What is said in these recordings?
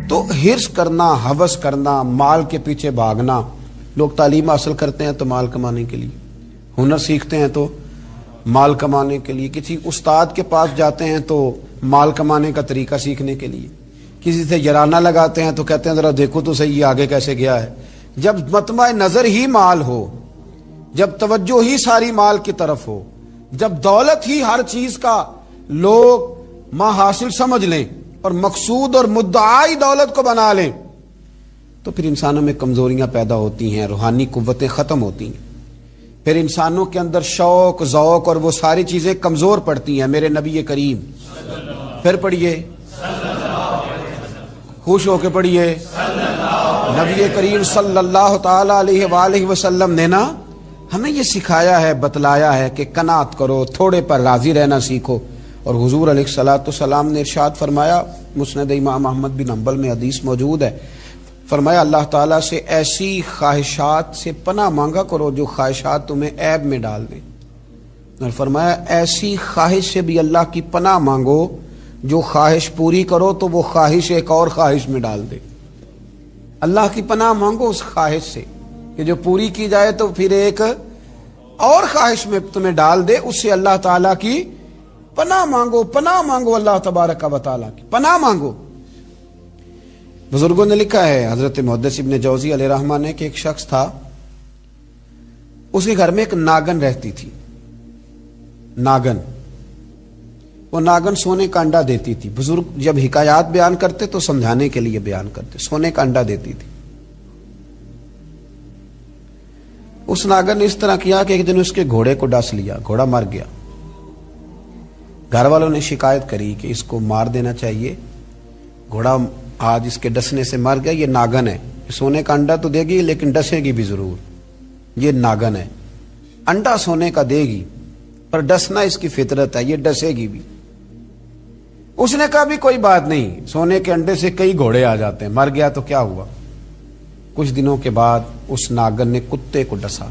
تو حرص کرنا، ہوس کرنا، مال کے پیچھے بھاگنا. لوگ تعلیم حاصل کرتے ہیں تو مال کمانے کے لیے، ہنر سیکھتے ہیں تو مال کمانے کے لیے، کسی استاد کے پاس جاتے ہیں تو مال کمانے کا طریقہ سیکھنے کے لیے، کسی سے یارانہ لگاتے ہیں تو کہتے ہیں ذرا دیکھو تو صحیح آگے کیسے گیا ہے. جب مطمع نظر ہی مال ہو، جب توجہ ہی ساری مال کی طرف ہو، جب دولت ہی ہر چیز کا لوگ ماں حاصل سمجھ لیں اور مقصود اور مدعائی دولت کو بنا لیں، تو پھر انسانوں میں کمزوریاں پیدا ہوتی ہیں، روحانی قوتیں ختم ہوتی ہیں، پھر انسانوں کے اندر شوق، ذوق اور وہ ساری چیزیں کمزور پڑتی ہیں. میرے نبی کریم پھر پڑھیے، خوش ہو کے پڑھیے، نبی کریم صلی اللہ تعالی علیہ وآلہ وسلم نے نا ہمیں یہ سکھایا ہے، بتلایا ہے کہ قناعت کرو، تھوڑے پر راضی رہنا سیکھو. اور حضور علیہ الصلوۃ والسلام نے ارشاد فرمایا، مسند امام احمد بن حنبل میں حدیث موجود ہے، فرمایا اللہ تعالیٰ سے ایسی خواہشات سے پناہ مانگا کرو جو خواہشات تمہیں عیب میں ڈال دیں، اور فرمایا ایسی خواہش سے بھی اللہ کی پناہ مانگو جو خواہش پوری کرو تو وہ خواہش ایک اور خواہش میں ڈال دے. اللہ کی پناہ مانگو اس خواہش سے کہ جو پوری کی جائے تو پھر ایک اور خواہش میں تمہیں ڈال دے. اس سے اللہ تعالیٰ کی پناہ مانگو، پناہ مانگو، اللہ تبارک و تعالیٰ کی پناہ مانگو. بزرگوں نے لکھا ہے، حضرت محدث ابن جوزی علیہ رحمہ نے، کہ ایک شخص تھا، اس کے گھر میں ایک ناگن رہتی تھی. ناگن، وہ ناگن سونے کا انڈا دیتی تھی. بزرگ جب حکایات بیان کرتے تو سمجھانے کے لیے بیان کرتے. سونے کا انڈا دیتی تھی. اس ناگن نے اس طرح کیا کہ ایک دن اس کے گھوڑے کو ڈس لیا، گھوڑا مر گیا. گھر والوں نے شکایت کری کہ اس کو مار دینا چاہیے، گھوڑا آج اس کے ڈسنے سے مر گیا، یہ ناگن ہے، سونے کا انڈا تو دے گی لیکن ڈسے گی بھی ضرور، یہ ناگن ہے، انڈا سونے کا دے گی پر ڈسنا اس کی فطرت ہے، یہ ڈسے گی بھی. اس نے کہا بھی کوئی بات نہیں، سونے کے انڈے سے کئی گھوڑے آ جاتے ہیں، مر گیا تو کیا ہوا. کچھ دنوں کے بعد اس ناگن نے کتے کو ڈسا،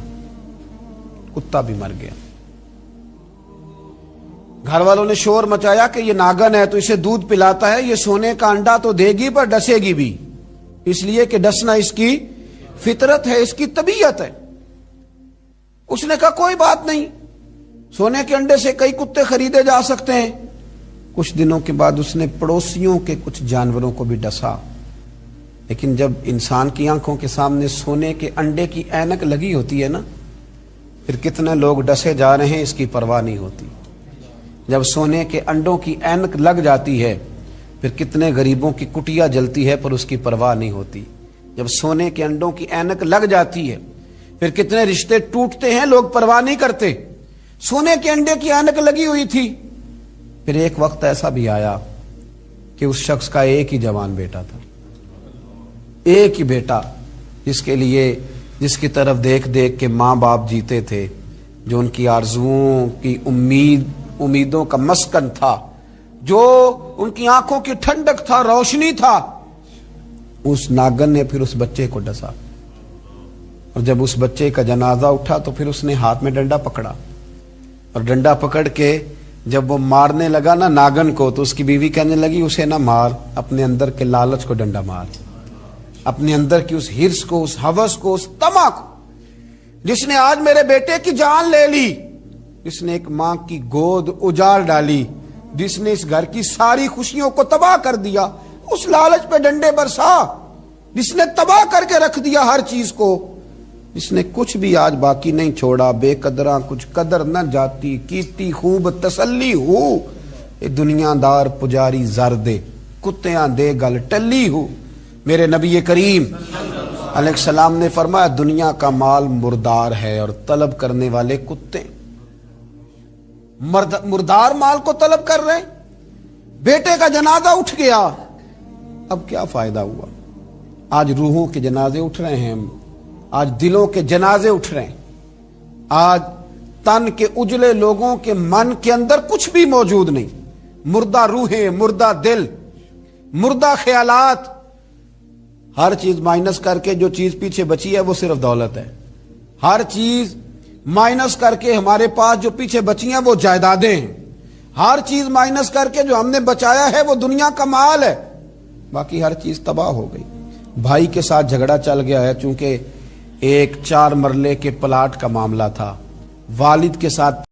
کتا بھی مر گیا. گھر والوں نے شور مچایا کہ یہ ناگن ہے تو اسے دودھ پلاتا ہے، یہ سونے کا انڈا تو دے گی پر ڈسے گی بھی، اس لیے کہ ڈسنا اس کی فطرت ہے، اس کی طبیعت ہے. اس نے کہا کوئی بات نہیں، سونے کے انڈے سے کئی کتے خریدے جا سکتے ہیں. کچھ دنوں کے بعد اس نے پڑوسیوں کے کچھ جانوروں کو بھی ڈسا. لیکن جب انسان کی آنکھوں کے سامنے سونے کے انڈے کی اینک لگی ہوتی ہے نا، پھر کتنے لوگ ڈسے جا رہے ہیں اس کی پرواہ نہیں ہوتی. جب سونے کے انڈوں کی اینک لگ جاتی ہے پھر کتنے غریبوں کی کٹیا جلتی ہے پر اس کی پرواہ نہیں ہوتی. جب سونے کے انڈوں کی اینک لگ جاتی ہے پھر کتنے رشتے ٹوٹتے ہیں، لوگ پرواہ نہیں کرتے. سونے کے انڈے کی اینک لگی ہوئی تھی. پھر ایک وقت ایسا بھی آیا کہ اس شخص کا ایک ہی جوان بیٹا تھا، ایک ہی بیٹا، جس کی طرف دیکھ دیکھ کے ماں باپ جیتے تھے، جو ان کی آرزوؤں کی امیدوں کا مسکن تھا، جو ان کی آنکھوں کی ٹھنڈک تھا، روشنی تھا. اس ناگن نے پھر اس بچے کو ڈسا، اور جب اس بچے کا جنازہ اٹھا تو پھر اس نے ہاتھ میں ڈنڈا پکڑا، اور ڈنڈا پکڑ کے جب وہ مارنے لگا نا ناگن کو، تو اس کی بیوی کہنے لگی اسے نہ مار، اپنے اندر کے لالچ کو ڈنڈا مار، اپنے اندر کی اس ہرس کو، اس ہوس کو، اس طمع کو، جس نے آج میرے بیٹے کی جان لے لی، جس نے ایک ماں کی گود اجاڑ ڈالی، جس نے اس گھر کی ساری خوشیوں کو تباہ کر دیا، اس لالچ پہ ڈنڈے برسا، جس نے تباہ کر کے رکھ دیا ہر چیز کو، جس نے کچھ بھی آج باقی نہیں چھوڑا. بے قدراں کچھ قدر نہ جاتی، کیتی خوب تسلی ہو، اے دنیا دار پجاری زر دے، کتیاں دے گل ٹلی ہو. میرے نبی کریم علیہ السلام نے فرمایا دنیا کا مال مردار ہے اور طلب کرنے والے کتے. مردار مال کو طلب کر رہے، بیٹے کا جنازہ اٹھ گیا، اب کیا فائدہ ہوا. آج روحوں کے جنازے اٹھ رہے ہیں، آج دلوں کے جنازے اٹھ رہے ہیں. آج تن کے اجلے لوگوں کے من کے اندر کچھ بھی موجود نہیں، مردہ روحیں، مردہ دل، مردہ خیالات. ہر چیز مائنس کر کے جو چیز پیچھے بچی ہے وہ صرف دولت ہے. ہر چیز مائنس کر کے ہمارے پاس جو پیچھے بچی ہیں وہ جائیدادیں ہیں. ہر چیز مائنس کر کے جو ہم نے بچایا ہے وہ دنیا کا مال ہے. باقی ہر چیز تباہ ہو گئی. بھائی کے ساتھ جھگڑا چل گیا ہے چونکہ ایک 4 مرلے کے پلاٹ کا معاملہ تھا. والد کے ساتھ